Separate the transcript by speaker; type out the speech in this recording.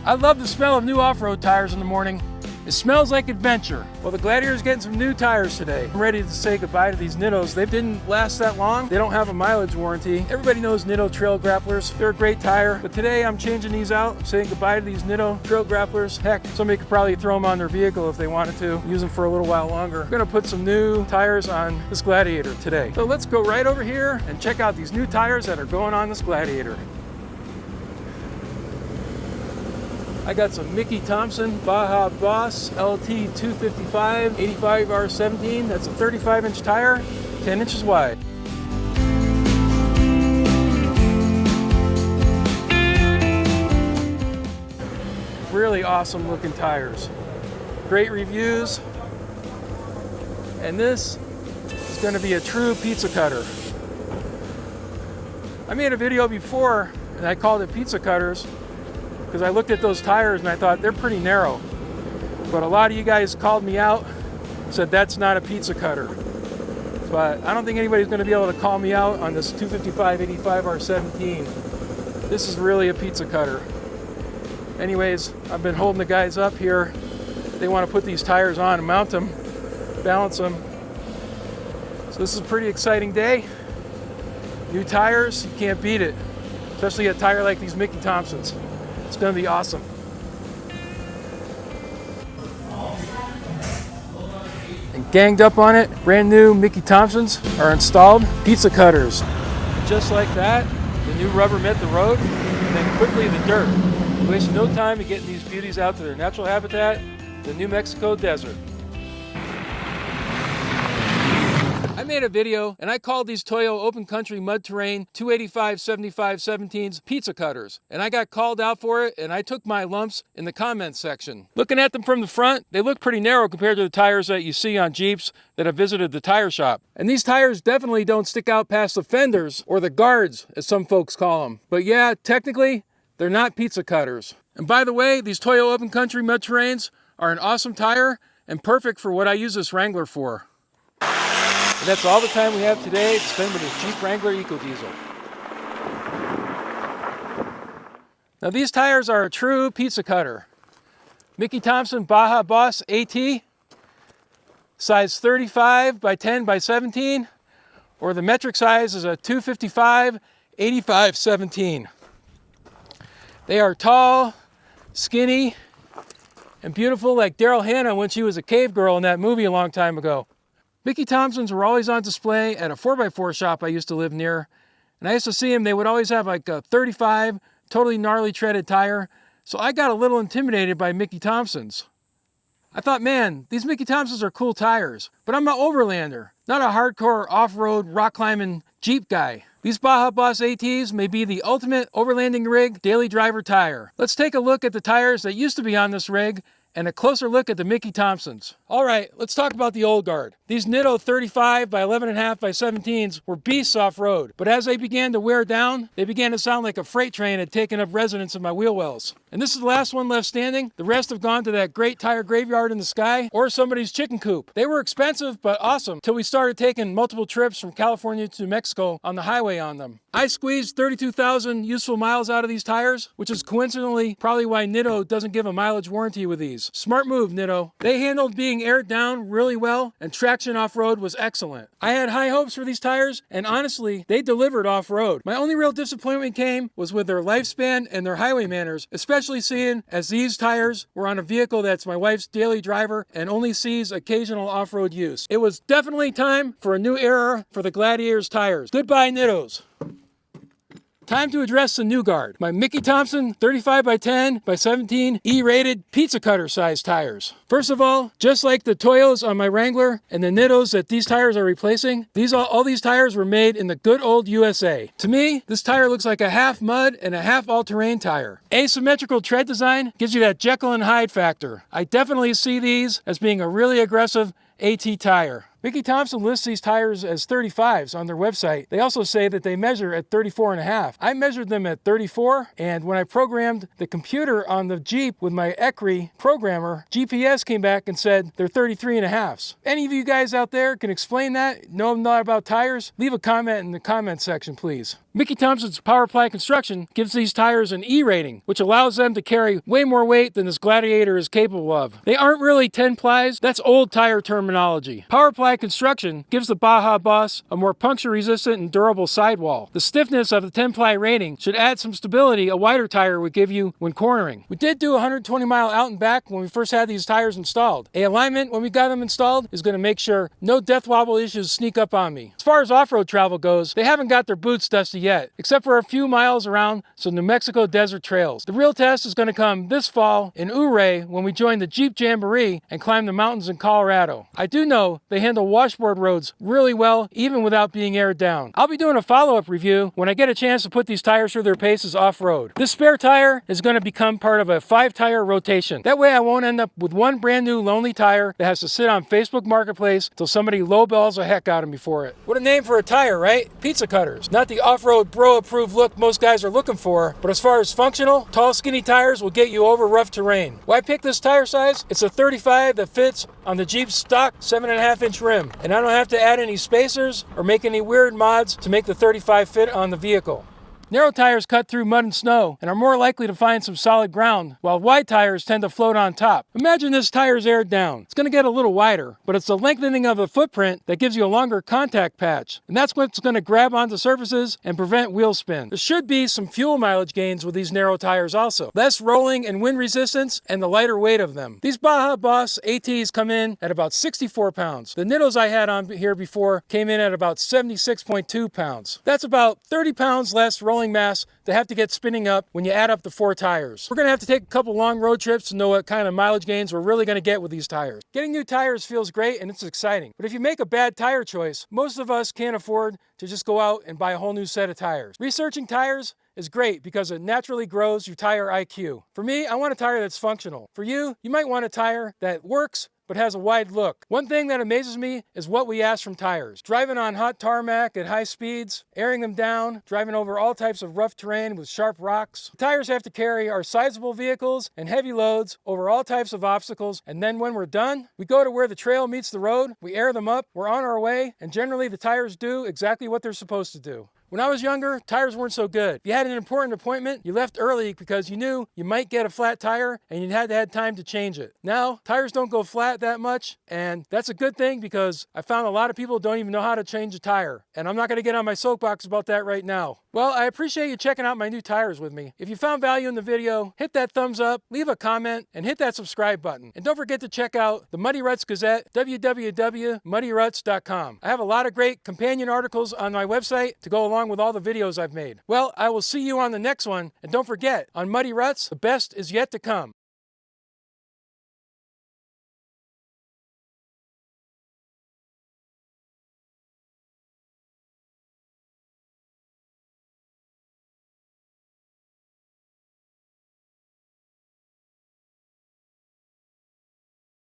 Speaker 1: I love the smell of new off-road tires in the morning. It smells like adventure. Well, the Gladiator's getting some new tires today. I'm ready to say goodbye to these Nittos. They didn't last that long. They don't have a mileage warranty. Everybody knows Nitto Trail Grapplers. They're a great tire, but today I'm changing these out. I'm saying goodbye to these Nitto Trail Grapplers. Heck, somebody could probably throw them on their vehicle if they wanted to, use them for a little while longer. I'm gonna put some new tires on this Gladiator today. So let's go right over here and check out these new tires that are going on this Gladiator. I got some Mickey Thompson Baja Boss LT 255 85R17. That's a 35-inch tire, 10 inches wide. Really awesome looking tires. Great reviews. And this is going to be a true pizza cutter. I made a video before and I called it pizza cutters, because I looked at those tires and I thought they're pretty narrow. But a lot of you guys called me out, said that's not a pizza cutter. But I don't think anybody's going to be able to call me out on this 255 85R17. This is really a pizza cutter. Anyways, I've been holding the guys up here. They want to put these tires on and mount them, balance them. So this is a pretty exciting day. New tires, you can't beat it. Especially a tire like these Mickey Thompsons. It's going to be awesome. And ganged up on it, brand new Mickey Thompsons are installed. Pizza cutters. Just like that, the new rubber met the road, and then quickly the dirt. Waste no time in getting these beauties out to their natural habitat, the New Mexico desert. I made a video and I called these Toyo open country mud terrain 285/75/17s pizza cutters, and I got called out for it and I took my lumps in the comments section. Looking at them from the front, they look pretty narrow compared to the tires that you see on Jeeps that have visited the tire shop. And these tires definitely don't stick out past the fenders, or the guards as some folks call them. But yeah, technically they're not pizza cutters. And by the way, these Toyo open country mud terrains are an awesome tire and perfect for what I use this Wrangler for. And that's all the time we have today to spend with this Jeep Wrangler EcoDiesel. Now these tires are a true pizza cutter. Mickey Thompson Baja Boss AT, size 35x10x17, or the metric size is a 255 85/17. They are tall, skinny, and beautiful like Daryl Hannah when she was a cave girl in that movie a long time ago. Mickey Thompsons were always on display at a 4x4 shop I used to live near. And I used to see them, they would always have like a 35, totally gnarly treaded tire. So I got a little intimidated by Mickey Thompsons. I thought, man, these Mickey Thompsons are cool tires. But I'm an overlander, not a hardcore off-road rock climbing Jeep guy. These Baja Boss ATs may be the ultimate overlanding rig daily driver tire. Let's take a look at the tires that used to be on this rig and a closer look at the Mickey Thompsons. All right, let's talk about the old guard. These Nitto 35x11.5x17s were beasts off-road, but as they began to wear down, they began to sound like a freight train had taken up residence in my wheel wells. And this is the last one left standing. The rest have gone to that great tire graveyard in the sky or somebody's chicken coop. They were expensive, but awesome, till we started taking multiple trips from California to Mexico on the highway on them. I squeezed 32,000 useful miles out of these tires, which is coincidentally probably why Nitto doesn't give a mileage warranty with these. Smart move, Nitto. They handled being aired down really well, and traction off-road was excellent. I had high hopes for these tires, and honestly, they delivered off-road. My only real disappointment came was with their lifespan and their highway manners, especially seeing as these tires were on a vehicle that's my wife's daily driver and only sees occasional off-road use. It was definitely time for a new era for the Gladiator's tires. Goodbye, Nittos. Time to address the new guard. My Mickey Thompson 35x10x17 E-rated pizza cutter size tires. First of all, just like the Toyos on my Wrangler and the Nittos that these tires are replacing, all these tires were made in the good old USA. To me, this tire looks like a half mud and a half all-terrain tire. Asymmetrical tread design gives you that Jekyll and Hyde factor. I definitely see these as being a really aggressive AT tire. Mickey Thompson lists these tires as 35s on their website. They also say that they measure at 34.5. I measured them at 34, and when I programmed the computer on the Jeep with my ECRI programmer, GPS came back and said they're 33.5s. Any of you guys out there can explain that? Know a lot about tires? Leave a comment in the comment section, please. Mickey Thompson's Power Ply Construction gives these tires an E rating, which allows them to carry way more weight than this Gladiator is capable of. They aren't really 10 plies, that's old tire terminology. Power Ply Construction gives the Baja Boss a more puncture-resistant and durable sidewall. The stiffness of the 10-ply rating should add some stability a wider tire would give you when cornering. We did do a 120-mile out and back when we first had these tires installed. A alignment when we got them installed is going to make sure no death wobble issues sneak up on me. As far as off-road travel goes, they haven't got their boots dusty yet, except for a few miles around some New Mexico desert trails. The real test is going to come this fall in Ouray when we join the Jeep Jamboree and climb the mountains in Colorado. I do know they handle washboard roads really well, even without being aired down. I'll be doing a follow-up review when I get a chance to put these tires through their paces off-road. This spare tire is going to become part of a 5-tire rotation. That way I won't end up with one brand new lonely tire that has to sit on Facebook Marketplace till somebody lowballs the heck out of me for it. What a name for a tire, right? Pizza cutters. Not the off-road bro-approved look most guys are looking for, but as far as functional, tall skinny tires will get you over rough terrain. Why pick this tire size? It's a 35 that fits on the Jeep's stock 7.5-inch rim, and I don't have to add any spacers or make any weird mods to make the 35 fit on the vehicle. Narrow tires cut through mud and snow and are more likely to find some solid ground, while wide tires tend to float on top. Imagine this tire's aired down. It's going to get a little wider, but it's the lengthening of the footprint that gives you a longer contact patch, and that's what's going to grab onto surfaces and prevent wheel spin. There should be some fuel mileage gains with these narrow tires also. Less rolling and wind resistance and the lighter weight of them. These Baja Boss ATs come in at about 64 pounds. The Nittos I had on here before came in at about 76.2 pounds. That's about 30 pounds less rolling mass to have to get spinning up when you add up the 4 tires. We're going to have to take a couple long road trips to know what kind of mileage gains we're really going to get with these tires. Getting new tires feels great and it's exciting, but if you make a bad tire choice, most of us can't afford to just go out and buy a whole new set of tires. Researching tires is great because it naturally grows your tire IQ. For me, I want a tire that's functional. For you, you might want a tire that works but has a wide look. One thing that amazes me is what we ask from tires. Driving on hot tarmac at high speeds, airing them down, driving over all types of rough terrain with sharp rocks. The tires have to carry our sizable vehicles and heavy loads over all types of obstacles, and then when we're done, we go to where the trail meets the road, we air them up, we're on our way, and generally the tires do exactly what they're supposed to do. When I was younger, tires weren't so good. If you had an important appointment, you left early because you knew you might get a flat tire and you had to have time to change it. Now, tires don't go flat that much, and that's a good thing because I found a lot of people don't even know how to change a tire. And I'm not going to get on my soapbox about that right now. Well, I appreciate you checking out my new tires with me. If you found value in the video, hit that thumbs up, leave a comment, and hit that subscribe button. And don't forget to check out the Muddy Ruttzz Gazette, www.muddyruttzz.com. I have a lot of great companion articles on my website to go along with all the videos I've made. Well, I will see you on the next one, and don't forget, on Muddy Ruttzz, the best is yet to come.